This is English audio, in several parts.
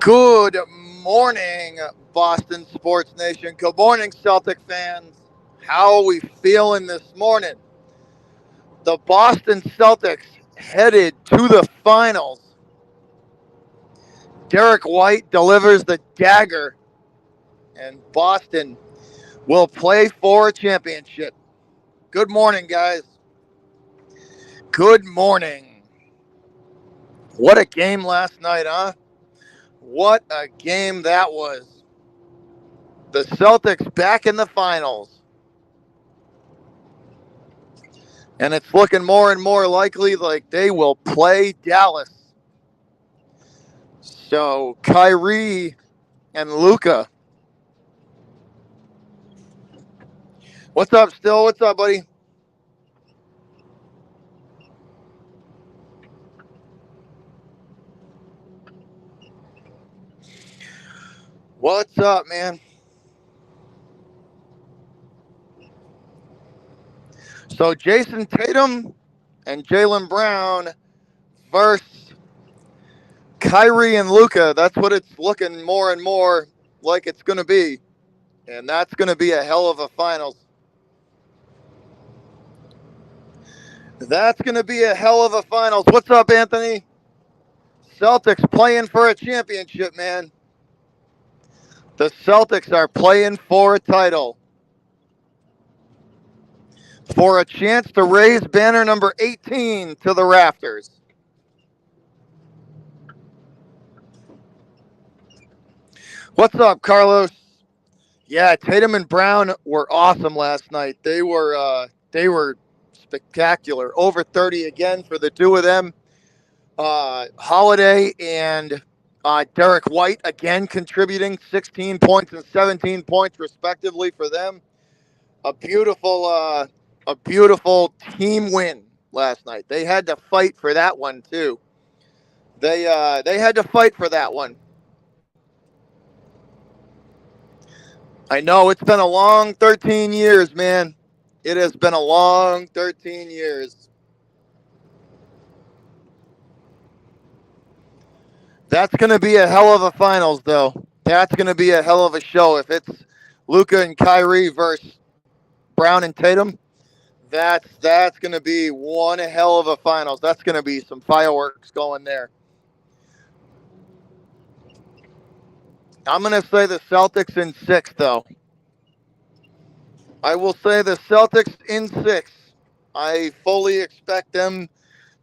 Good morning, Boston Sports Nation. Good morning, Celtic fans. How are we feeling this morning? The Boston Celtics headed to the finals. Derek White delivers the dagger, and Boston will play for a championship. Good morning, guys. Good morning. What a game last night, huh? What a game that was. The Celtics back in the finals. And it's looking more and more likely like they will play Dallas. So Kyrie and Luka. What's up, Still? What's up, buddy? What's up, man? So Jason Tatum and Jaylen Brown versus Kyrie and Luka. That's what it's looking more and more like it's going to be. And that's going to be a hell of a finals. That's going to be a hell of a finals. What's up, Anthony? Celtics playing for a championship, man. The Celtics are playing for a title. For a chance to raise banner number 18 to the rafters. What's up, Carlos? Yeah, Tatum and Brown were awesome last night. They were spectacular. Over 30 again for the two of them. Holiday and Derek White again contributing 16 points and 17 points respectively for them. A beautiful team win last night. They had to fight for that one too. They had to fight for that one. I know it's been a long 13 years, man. It has been a long 13 years. That's going to be a hell of a finals, though. That's going to be a hell of a show. If it's Luka and Kyrie versus Brown and Tatum, that's going to be one hell of a finals. That's going to be some fireworks going there. I'm going to say the Celtics in six, though. I will say the Celtics in six. I fully expect them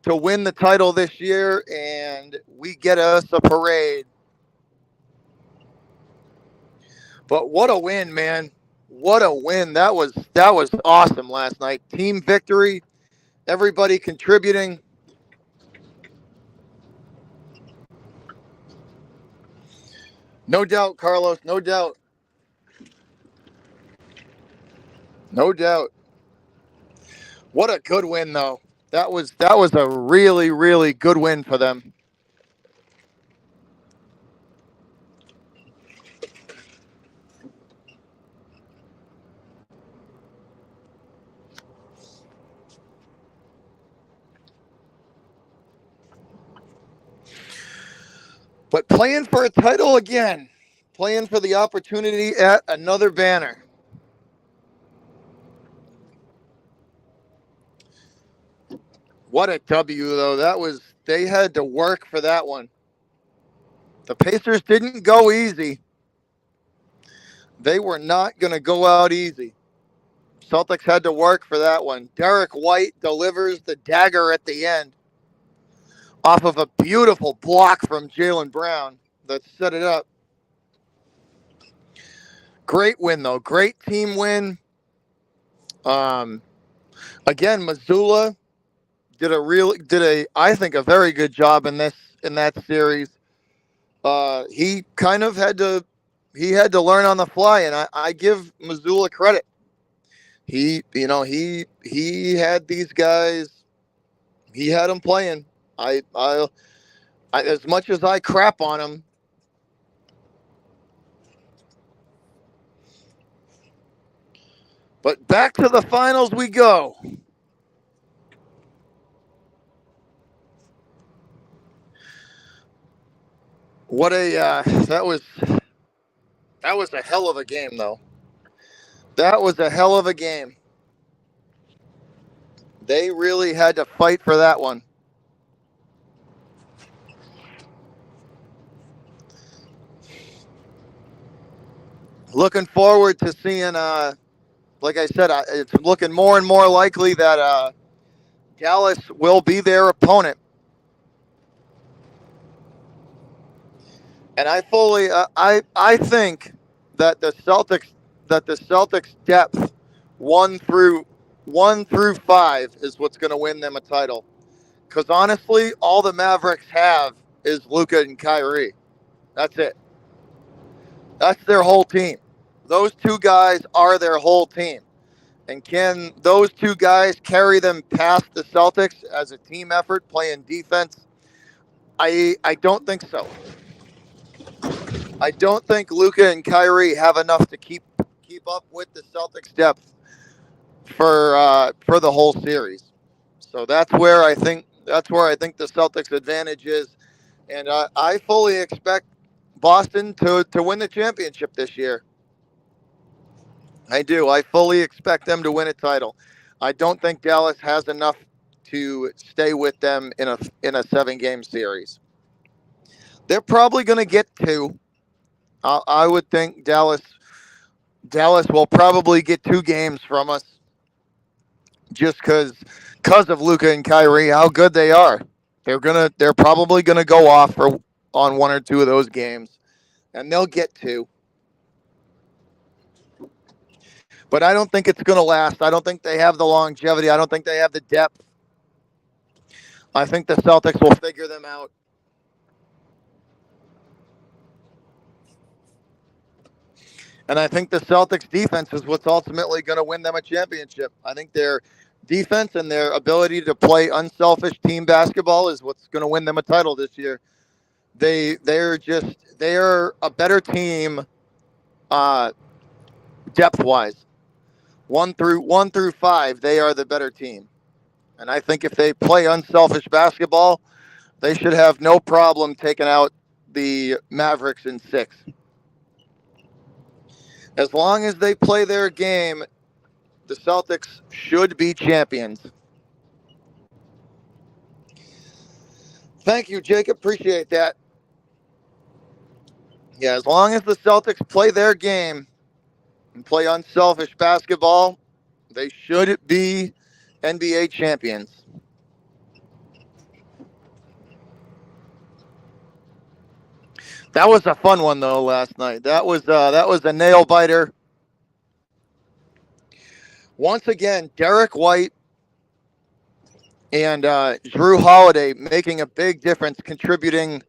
to win the title this year, and we get us a parade. But what a win, man. What a win. That was awesome last night. Team victory, everybody contributing. No doubt, Carlos, no doubt. No doubt. What a good win though. That was a really, really good win for them. But playing for a title again, playing for the opportunity at another banner. What a W though. They had to work for that one. The Pacers didn't go easy. They were not going to go out easy. Celtics had to work for that one. Derek White delivers the dagger at the end off of a beautiful block from Jaylen Brown that set it up. Great win though. Great team win. Um, Again, Missoula I think a very good job in that series. He kind of had to learn on the fly, and I give Missoula credit. He had these guys. He had them playing. I as much as I crap on him, but back to the finals we go. What a that was a hell of a game, though. That was a hell of a game. They really had to fight for that one. Looking forward to seeing. Like I said, it's looking more and more likely that Dallas will be their opponent. And I think that the Celtics depth one through 1 through 5 is what's going to win them a title. Because honestly, all the Mavericks have is Luka and Kyrie. That's it. That's their whole team. Those two guys are their whole team. And can those two guys carry them past the Celtics as a team effort playing defense? I don't think so. I don't think Luka and Kyrie have enough to keep up with the Celtics depth for the whole series. So that's where I think the Celtics advantage is, and I fully expect Boston to win the championship this year. I do. I fully expect them to win a title. I don't think Dallas has enough to stay with them in a 7 game series. They're probably going to get 2. I would think Dallas will probably get 2 games from us just because of Luka and Kyrie, how good they are. They're probably gonna go off on 1 or 2 of those games, and they'll get 2. But I don't think it's gonna last. I don't think they have the longevity. I don't think they have the depth. I think the Celtics will figure them out. And I think the Celtics defense is what's ultimately going to win them a championship. I think their defense and their ability to play unselfish team basketball is what's going to win them a title this year. They're a better team depth wise. 1 through 5, they are the better team. And I think if they play unselfish basketball, they should have no problem taking out the Mavericks in 6. As long as they play their game, the Celtics should be champions. Thank you, Jacob. Appreciate that. Yeah, as long as the Celtics play their game and play unselfish basketball, they should be NBA champions. That was a fun one though last night. That was a nail biter. Once again, Derek White and Drew Holiday making a big difference, contributing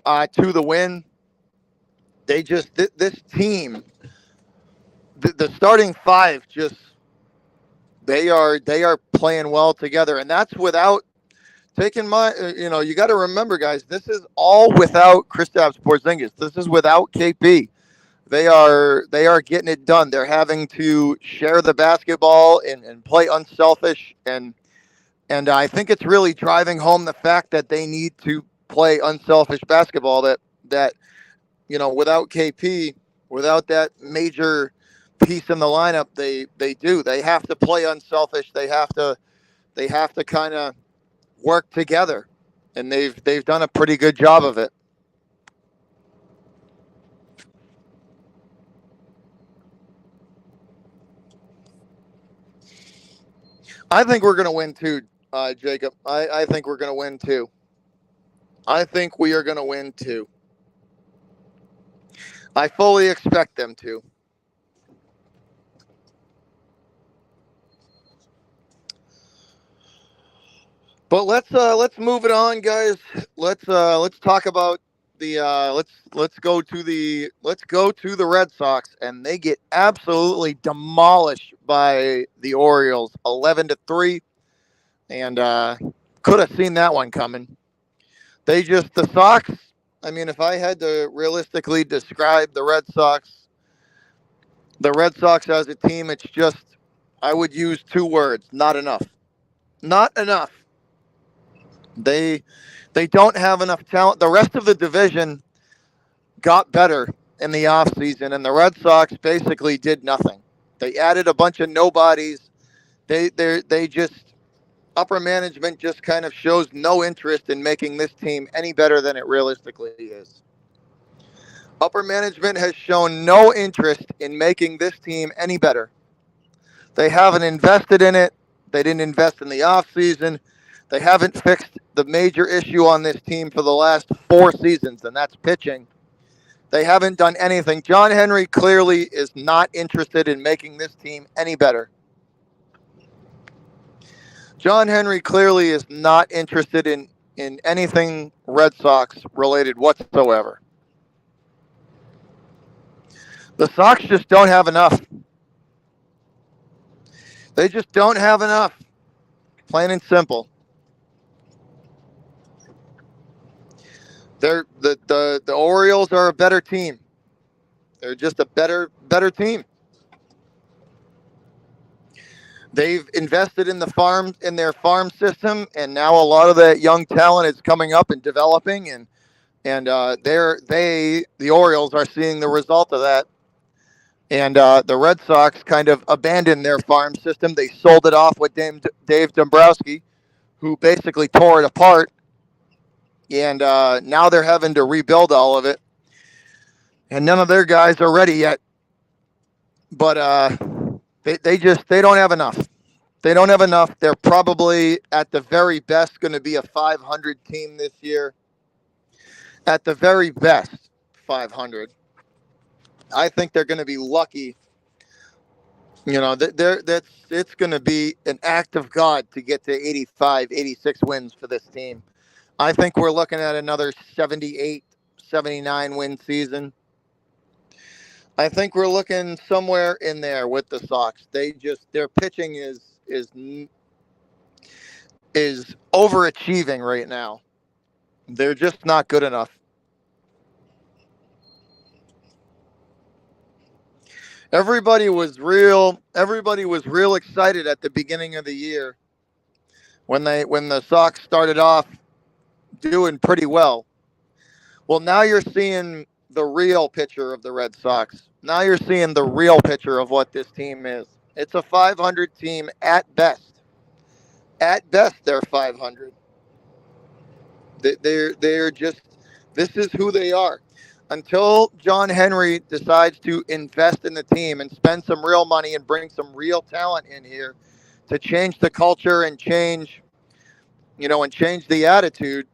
to the win. This team, the starting 5, just they are playing well together, and that's without taking you got to remember, guys, this is all without Kristaps Porzingis. This is without KP. They are getting it done. They're having to share the basketball and play unselfish, and I think it's really driving home the fact that they need to play unselfish basketball. That without KP, without that major piece in the lineup, they have to play unselfish. They have to kind of work together, and they've done a pretty good job of it. I think we're going to win too, Jacob. I think we're going to win too. I think we are going to win too. I fully expect them to. But let's move it on, guys. Let's talk about the let's go to the Red Sox, and they get absolutely demolished by the Orioles, 11-3, and could have seen that one coming. The Sox. I mean, if I had to realistically describe the Red Sox as a team, it's just I would use 2 words: not enough. Not enough. They don't have enough talent. The rest of the division, got better in the offseason, and the Red Sox basically did nothing. They added a bunch of nobodies. They just upper management just kind of shows no interest in making this team any better than it realistically is. Upper management has shown no interest in making this team any better. They haven't invested in it. They didn't invest in the offseason. They haven't fixed the major issue on this team for the last 4 seasons, and that's pitching. They haven't done anything. John Henry clearly is not interested in making this team any better. John Henry clearly is not interested in anything Red Sox related whatsoever. The Sox just don't have enough. They just don't have enough. Plain and simple. The Orioles are a better team. They're just a better team. They've invested in their farm system, and now a lot of that young talent is coming up and developing, and the Orioles are seeing the result of that. And the Red Sox kind of abandoned their farm system. They sold it off with Dave Dombrowski, who basically tore it apart. And now they're having to rebuild all of it. And none of their guys are ready yet. But they don't have enough. They don't have enough. They're probably at the very best going to be a 500 team this year. At the very best, 500. I think they're going to be lucky. You know, it's going to be an act of God to get to 85, 86 wins for this team. I think we're looking at another 78, 79 win season. I think we're looking somewhere in there with the Sox. Their pitching is overachieving right now. They're just not good enough. Everybody was real excited at the beginning of the year when the Sox started off doing pretty well. Well, now you're seeing the real picture of the Red Sox. Now you're seeing the real picture of what this team is. It's a 500 team at best. At best, they're 500. They're just, this is who they are. Until John Henry decides to invest in the team and spend some real money and bring some real talent in here to change the culture and change the attitude,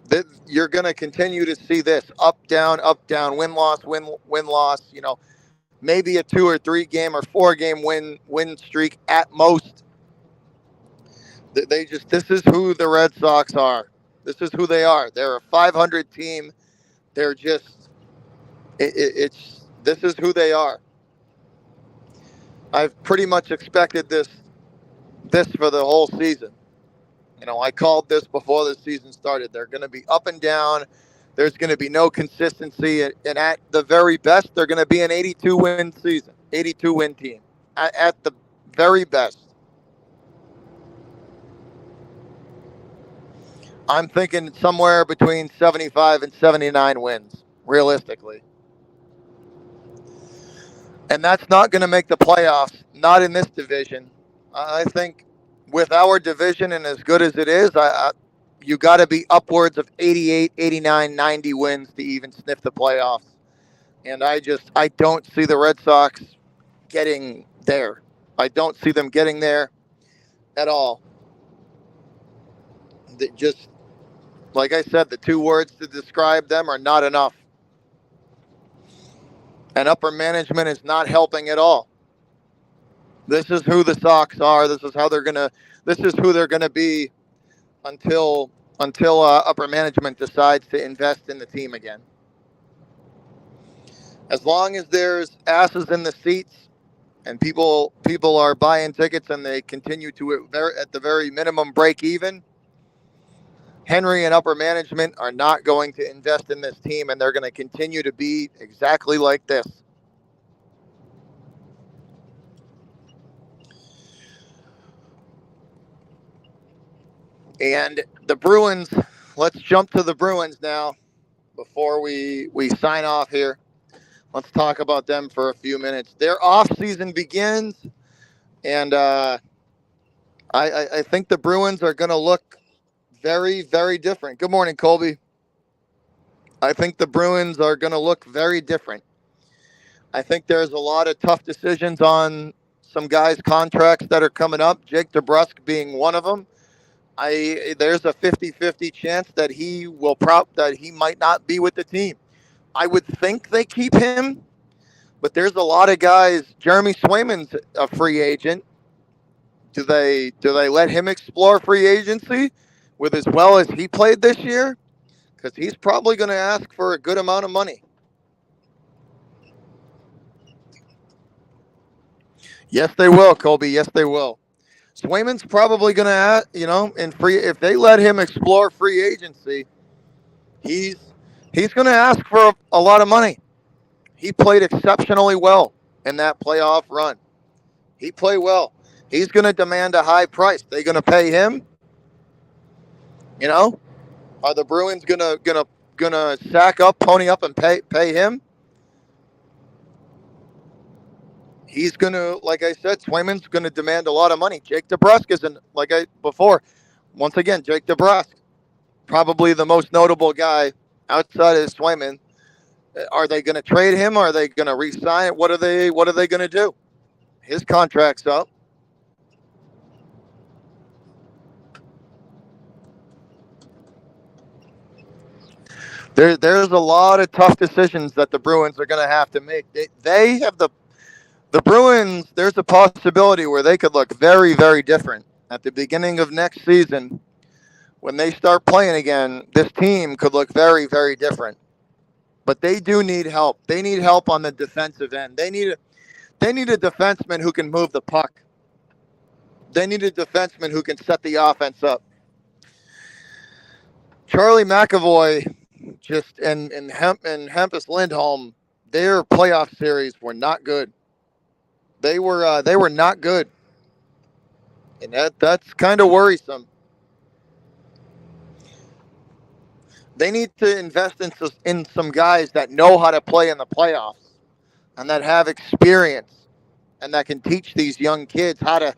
that you're going to continue to see this up, down, win, loss, win, loss, maybe a 2 or 3 game or 4 game win streak at most. This is who the Red Sox are. This is who they are. They're a 500 team. They're just, this is who they are. I've pretty much expected this for the whole season. I called this before the season started. They're going to be up and down. There's going to be no consistency. And at the very best, they're going to be an 82-win season, 82-win team. At the very best. I'm thinking somewhere between 75 and 79 wins, realistically. And that's not going to make the playoffs, not in this division. I think with our division and as good as it is, you got to be upwards of 88, 89, 90 wins to even sniff the playoffs. And I don't see the Red Sox getting there. I don't see them getting there at all. Just like I said, the 2 words to describe them are not enough. And upper management is not helping at all. This is who the Sox are. This is who they're gonna be until upper management decides to invest in the team again. As long as there's asses in the seats and people are buying tickets and they continue to at the very minimum break even, Henry and upper management are not going to invest in this team, and they're going to continue to be exactly like this. And the Bruins, let's jump to the Bruins now. before we sign off here. Let's talk about them for a few minutes. Their off season begins, and I think the Bruins are going to look very, very different. Good morning, Colby. I think the Bruins are going to look very different. I think there's a lot of tough decisions on some guys' contracts that are coming up, Jake DeBrusk being one of them. There's a 50-50 chance that he might not be with the team. I would think they keep him, but there's a lot of guys. Jeremy Swayman's a free agent. Do they let him explore free agency with as well as he played this year? Because he's probably going to ask for a good amount of money. Yes, they will, Colby. Yes, they will. Swayman's probably going to, if they let him explore free agency, he's going to ask for a lot of money. He played exceptionally well in that playoff run. He played well. He's going to demand a high price. They're going to pay him. You know, are the Bruins gonna sack up, pony up, and pay him? He's gonna, like I said, Swayman's gonna demand a lot of money. Jake DeBrusk isn't before. Once again, Jake DeBrusk, probably the most notable guy outside of Swayman. Are they going to trade him? Are they going to re-sign? What are they going to do? His contract's up. There's a lot of tough decisions that the Bruins are going to have to make. They have the Bruins. There's a possibility where they could look very, very different at the beginning of next season. When they start playing again, this team could look very, very different. But they do need help. They need help on the defensive end. They need a defenseman who can move the puck. They need a defenseman who can set the offense up. Charlie McAvoy and Hampus Lindholm, their playoff series were not good. They were not good, and that's kind of worrisome. They need to invest in some guys that know how to play in the playoffs and that have experience and that can teach these young kids how to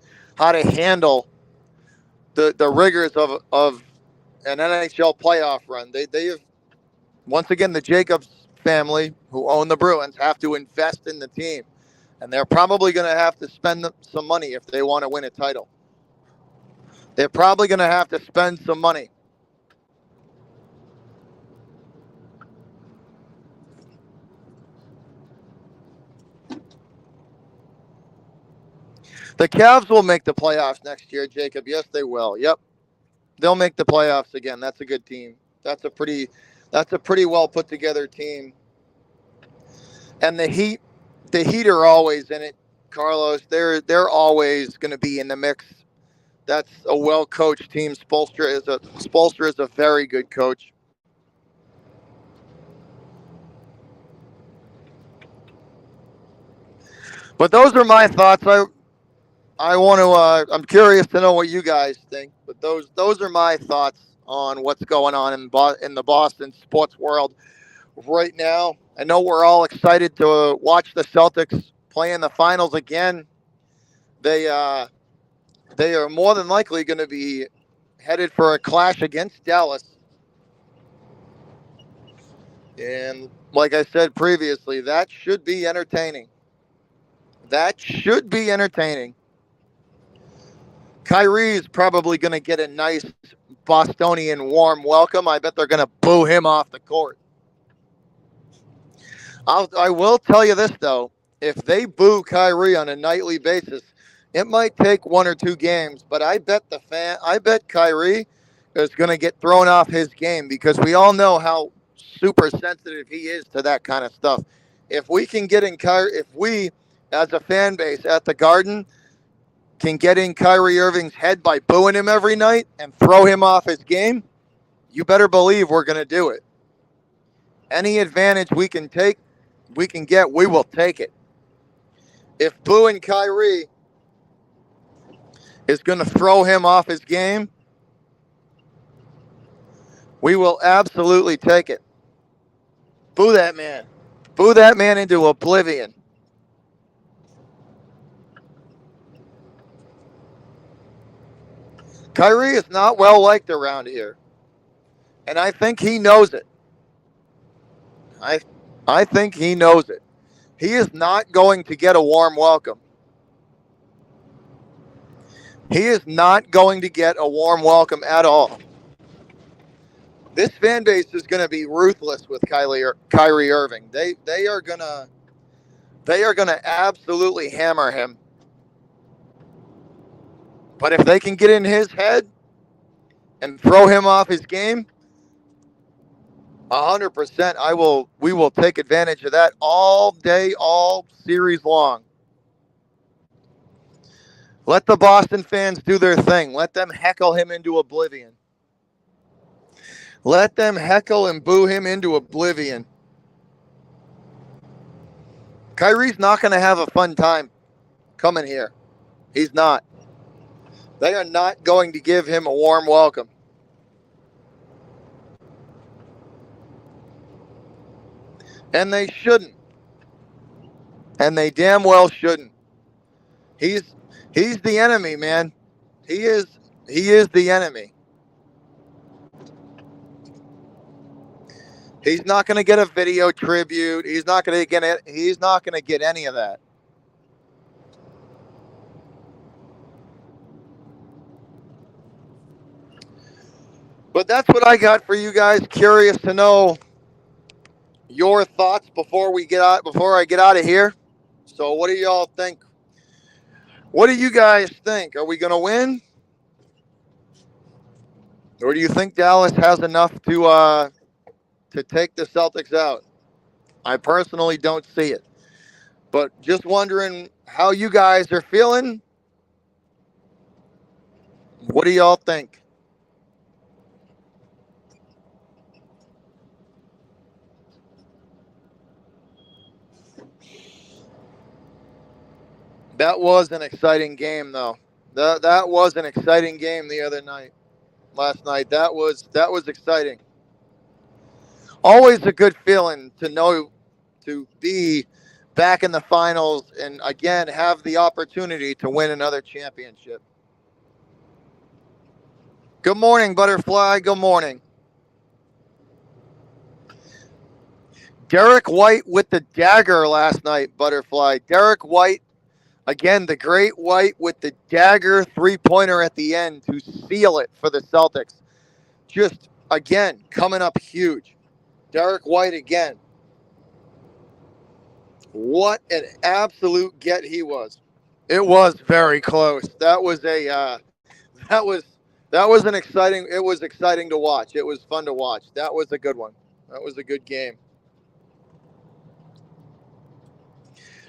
handle the rigors of an NHL playoff run. They have, once again, the Jacobs family who own the Bruins have to invest in the team, and they're probably going to have to spend some money if they want to win a title. They're probably going to have to spend some money. The Cavs will make the playoffs next year, Jacob. Yes, they will. Yep. They'll make the playoffs again. That's a good team. That's a pretty well put together team. And the Heat are always in it, Carlos. They're always going to be in the mix. That's a well coached team. Spoelstra is a very good coach. But those are my thoughts. I want to. I'm curious to know what you guys think. But those are my thoughts on what's going on in the Boston sports world right now. I know we're all excited to watch the Celtics play in the finals again. They are more than likely going to be headed for a clash against Dallas. And like I said previously, that should be entertaining. Kyrie's probably going to get a nice Bostonian warm welcome. I bet they're going to boo him off the court. I will tell you this, though. If they boo Kyrie on a nightly basis, it might take one or two games, but I bet Kyrie is going to get thrown off his game because we all know how super sensitive he is to that kind of stuff. If we can get in if we, as a fan base at the Garden, can get in Kyrie Irving's head by booing him every night and throw him off his game, you better believe we're going to do it. Any advantage we can get, we will take it. If booing Kyrie is going to throw him off his game, we will absolutely take it. Boo that man. Boo that man into oblivion. Kyrie is not well liked around here, and I think he knows it. I, I think he knows it. He is not going to get a warm welcome. He is not going to get a warm welcome at all. This fan base is going to be ruthless with Kyrie Irving. They are gonna absolutely hammer him. But if they can get in his head and throw him off his game, 100%, we will take advantage of that all day, all series long. Let the Boston fans do their thing. Let them heckle him into oblivion. Let them heckle and boo him into oblivion. Kyrie's not going to have a fun time coming here. He's not. They are not going to give him a warm welcome. And they shouldn't. And they damn well shouldn't. He's the enemy, man. He is the enemy. He's not going to get a video tribute. He's not going to get it. He's not going to get any of that. But that's what I got for you guys. Curious to know your thoughts before I get out of here. So what do y'all think? What do you guys think? Are we going to win? Or do you think Dallas has enough to take the Celtics out? I personally don't see it. But just wondering how you guys are feeling. What do y'all think? That was an exciting game, though. That was an exciting game last night. That was exciting. Always a good feeling to be back in the finals and again have the opportunity to win another championship. Good morning, Butterfly. Good morning. Derek White with the dagger last night, Butterfly. Derek White, again, the great White with the dagger three-pointer at the end to seal it for the Celtics. Just, again, coming up huge. Derek White again. What an absolute get he was. It was very close. That was an exciting. It was exciting to watch. It was fun to watch. That was a good one. That was a good game.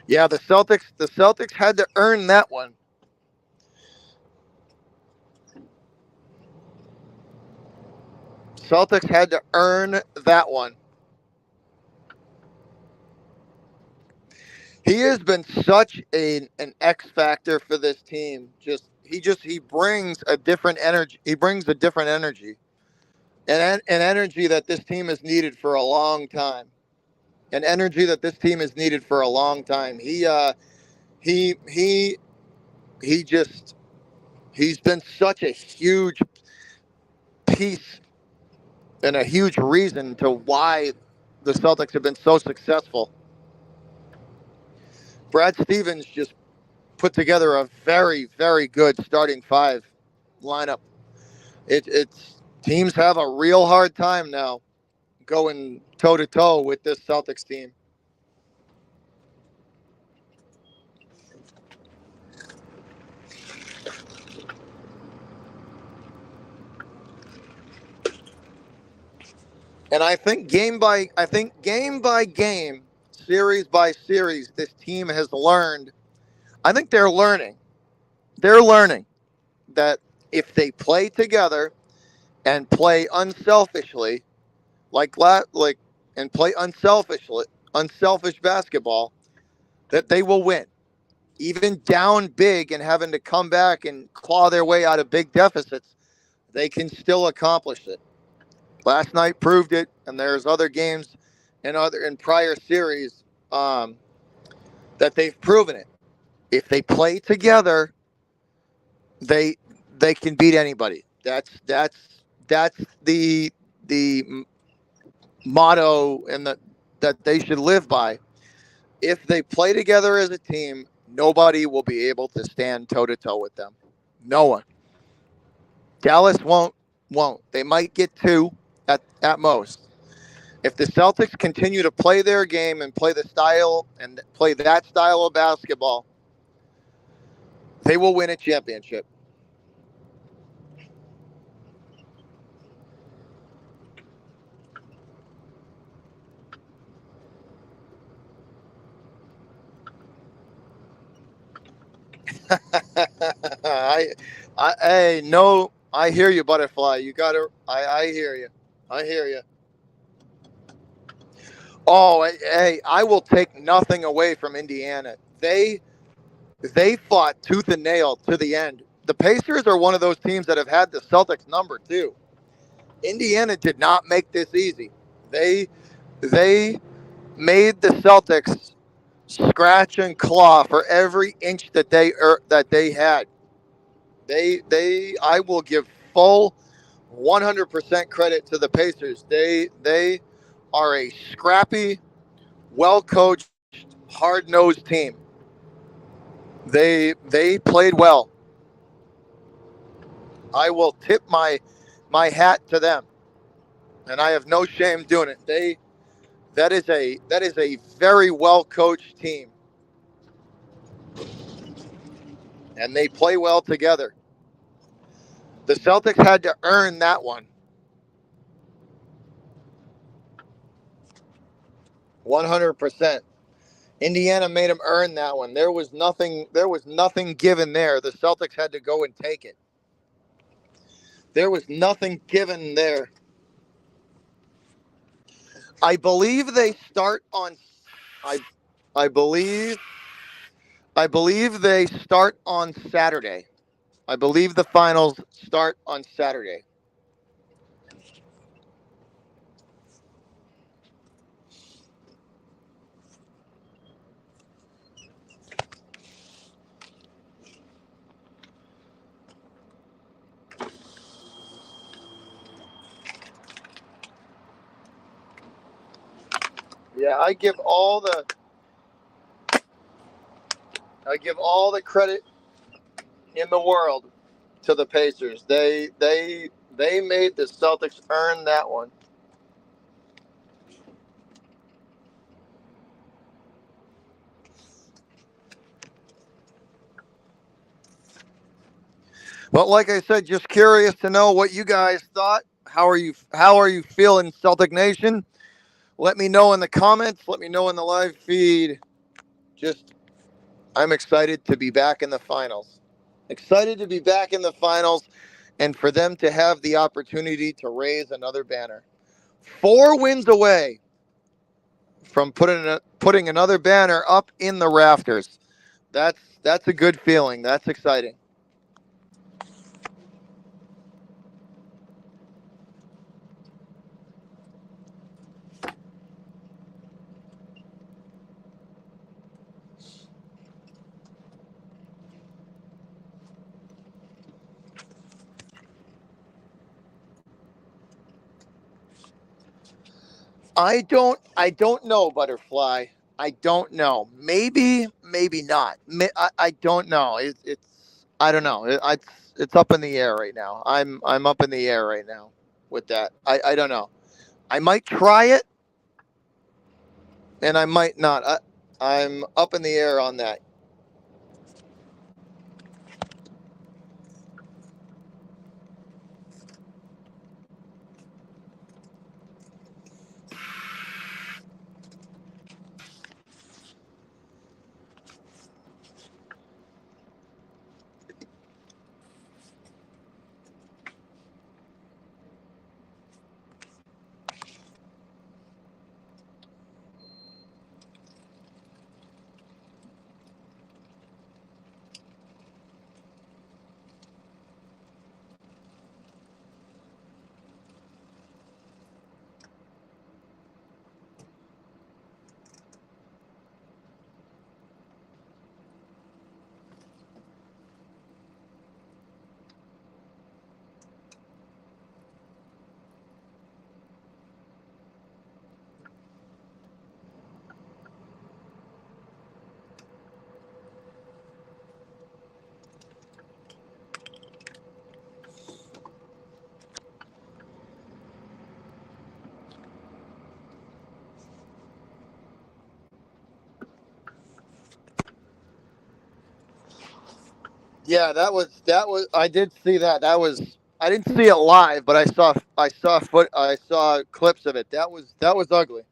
Yeah, the Celtics had to earn that one. Celtics had to earn that one. He has been such an X factor for this team. He brings a different energy. He brings a different energy, an energy that this team has needed for a long time. An energy that this team has needed for a long time. He he just he's been such a huge piece and a huge reason to why the Celtics have been so successful. Brad Stevens just put together a very, very good starting five lineup. It's teams have a real hard time now going toe to toe with this Celtics team. And I think game by game, series by series, this team has learned. I think they're learning. They're learning that if they play together and play unselfishly, like and play unselfish basketball, that they will win. Even down big and having to come back and claw their way out of big deficits, they can still accomplish it. Last night proved it, and there's other games in prior series that they've proven it. If they play together, they they can beat anybody. That's the motto and that they should live by. If they play together as a team, nobody will be able to stand toe to toe with them. No one. Dallas won't. They might get two at most. If the Celtics continue to play their game and play the style and play that style of basketball, they will win a championship. I, hey, no, I hear you, butterfly. You got to. I hear you. I hear you. Oh, hey, I will take nothing away from Indiana. They fought tooth and nail to the end. The Pacers are one of those teams that have had the Celtics number too. Indiana did not make this easy. They they made the Celtics scratch and claw for every inch that they had. They I will give full 100% credit to the Pacers. They are a scrappy, well coached, hard nosed team. They played well. I will tip my hat to them, and I have no shame doing it. That is a very well coached team, and they play well together. The Celtics had to earn that one. 100%. Indiana made them earn that one. There was nothing given there. The Celtics had to go and take it. There was nothing given there. I believe they start on I I believe I believe they start on Saturday. I believe the finals start on Saturday. Yeah, I give all the credit in the world to the Pacers. They made the Celtics earn that one. But like I said, just curious to know what you guys thought. How are you feeling, Celtic Nation? Let me know in the comments. Let me know in the live feed. Just I'm excited to be back in the finals. Excited to be back in the finals and for them to have the opportunity to raise another banner. 4 wins away from putting another banner up in the rafters. That's a good feeling. That's exciting. I don't know, butterfly. I don't know. Maybe not. I don't know. I don't know. It's up in the air right now. I'm up in the air right now with that. I don't know. I might try it and I might not. I'm up in the air on that. Yeah, that was. I did see that. That was. I didn't see it live, but I saw clips of it. That was ugly.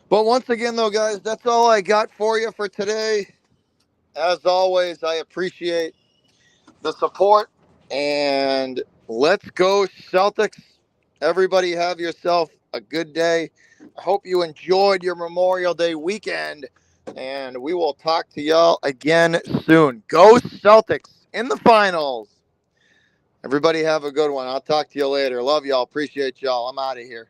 But once again, though, guys, that's all I got for you for today. As always, I appreciate the support, and let's go Celtics. Everybody have yourself a good day. I hope you enjoyed your Memorial Day weekend, and we will talk to y'all again soon. Go Celtics in the finals. Everybody have a good one. I'll talk to you later. Love y'all. Appreciate y'all. I'm out of here.